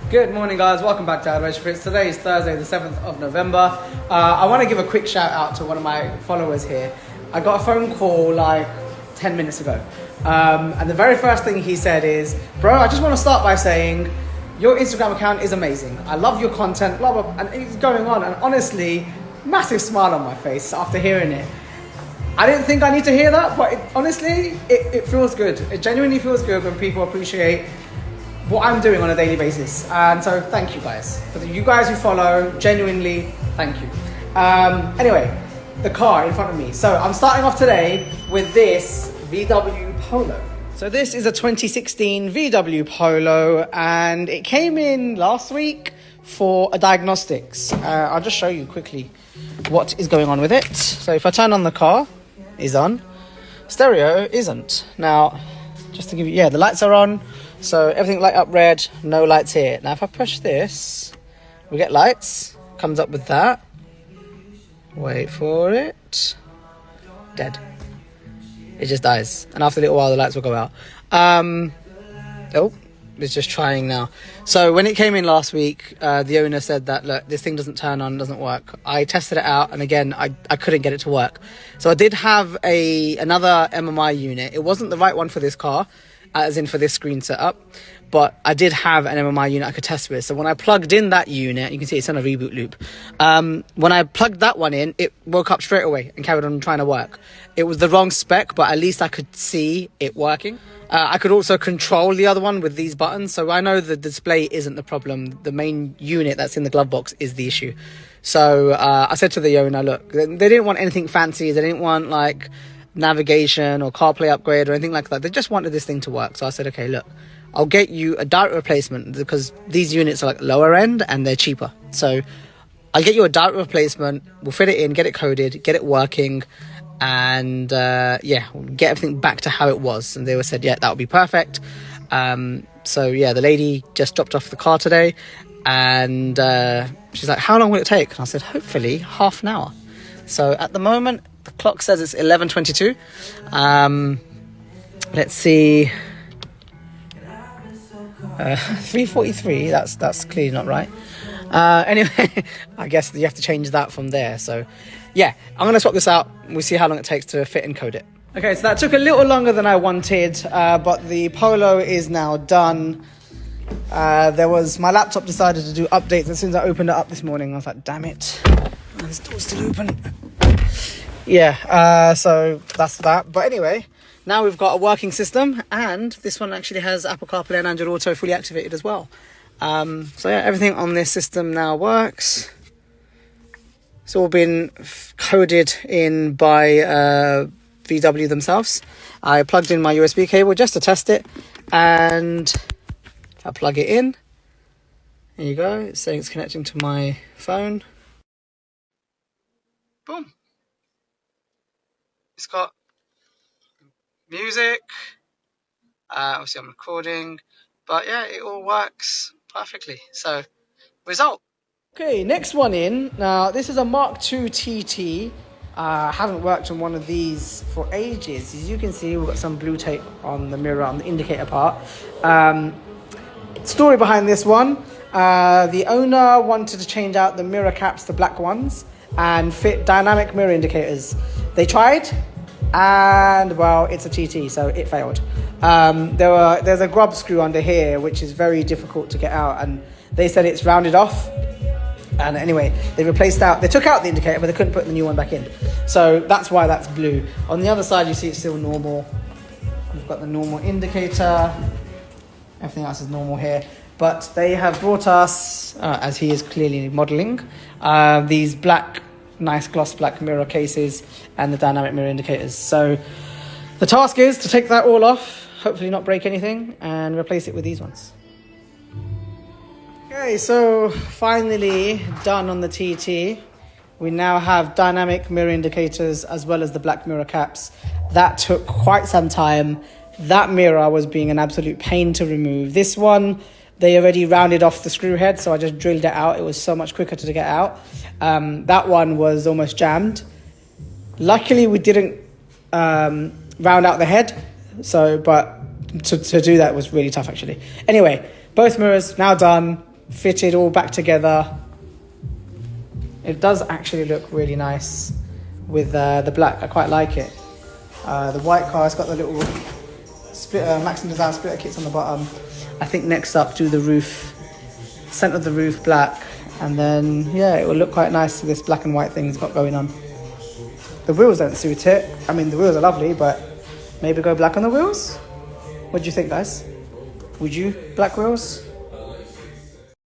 Good morning, guys. Welcome back to Retrofits. Today is Thursday, the 7th of November. I want to give a quick shout out to one of my followers here. I got a phone call like 10 minutes ago. And the very first thing he said is, bro, I just want to start by saying your Instagram account is amazing. I love your content, blah, blah, and it's going on. And honestly, massive smile on my face after hearing it. I didn't think I need to hear that, but honestly, it feels good. It genuinely feels good when people appreciate what I'm doing on a daily basis. And so thank you guys. For you guys who follow, genuinely, thank you. Anyway, the car in front of me. So I'm starting off today with this VW Polo. So this is a 2016 VW Polo and it came in last week for a diagnostics. I'll just show you quickly what is going on with it. So if I turn on the car, it's on. Stereo isn't. Now, just to give you, yeah, the lights are on. So everything light up red, no lights here. Now if I push this, we get lights, comes up with that. Wait for it. Dead. It just dies. And after a little while, the lights will go out. Oh, it's just trying now. So when it came in last week, the owner said that, look, this thing doesn't turn on, doesn't work. I tested it out, and again, I couldn't get it to work. So I did have another MMI unit. It wasn't the right one for this car, as in for this screen setup, but I did have an MMI unit I could test with. So when I plugged in that unit, you can see it's on a reboot loop. When I plugged that one in, it woke up straight away and carried on trying to work. It was the wrong spec, but at least I could see it working. I could also control the other one with these buttons. So I know the display isn't the problem. The main unit that's in the glove box is the issue. So I said to the owner, look, they didn't want anything fancy. They didn't want like navigation or CarPlay upgrade or anything like that. They just wanted this thing to work. So I said, okay, look, I'll get you a direct replacement because these units are like lower end and they're cheaper. So I'll get you a direct replacement. We'll fit it in, get it coded, get it working, and yeah, we'll get everything back to how it was. And they said, yeah, that would be perfect. So yeah, the lady just dropped off the car today and she's like, how long will it take? And I said, hopefully half an hour. So at the moment, the clock says it's 11:22. Let's see. 3:43. That's clearly not right. Anyway, I guess you have to change that from there. So, yeah, I'm gonna swap this out. We'll see how long it takes to fit and code it. Okay, so that took a little longer than I wanted, but the Polo is now done. My laptop decided to do updates as soon as I opened it up this morning. I was like, damn it, this door's still open. Yeah, so that's that. But anyway, now we've got a working system, and this one actually has Apple CarPlay and Android Auto fully activated as well. So yeah, everything on this system now works. It's all been coded in by VW themselves. I plugged in my USB cable just to test it, and if I plug it in, there you go, it's saying it's connecting to my phone. Boom. It's got music, obviously I'm recording, but yeah, it all works perfectly. So, result. Okay, next one in. Now, this is a Mark II TT. I haven't worked on one of these for ages. As you can see, we've got some blue tape on the mirror, on the indicator part. Story behind this one. The owner wanted to change out the mirror caps to black ones and fit dynamic mirror indicators. They tried, and well, it's a TT, so it failed. There's a grub screw under here which is very difficult to get out, and they said it's rounded off. And anyway, they took out the indicator, but they couldn't put the new one back in, so that's why that's blue. On the other side, you see it's still normal. We've got the normal indicator, everything else is normal here, but they have brought us, as he is clearly modeling, these black, nice gloss black mirror cases and the dynamic mirror indicators. So the task is to take that all off, hopefully not break anything, and replace it with these ones. Okay, so finally done on the TT. We now have dynamic mirror indicators as well as the black mirror caps. That took quite some time. That mirror was being an absolute pain to remove. This one, they already rounded off the screw head, so I just drilled it out. It was so much quicker to get out. That one was almost jammed. Luckily, we didn't round out the head, but to do that was really tough, actually. Anyway, both mirrors now done. fitted all back together. It does actually look really nice with the black. I quite like it. The white car, it's got the little splitter, Maxim Design splitter kits on the bottom. I think next up, do the roof, centre of the roof black, and then yeah, it will look quite nice to this black and white thing it's got going on. The wheels don't suit it. I mean, the wheels are lovely, but maybe go black on the wheels? What do you think, guys? Would you black wheels?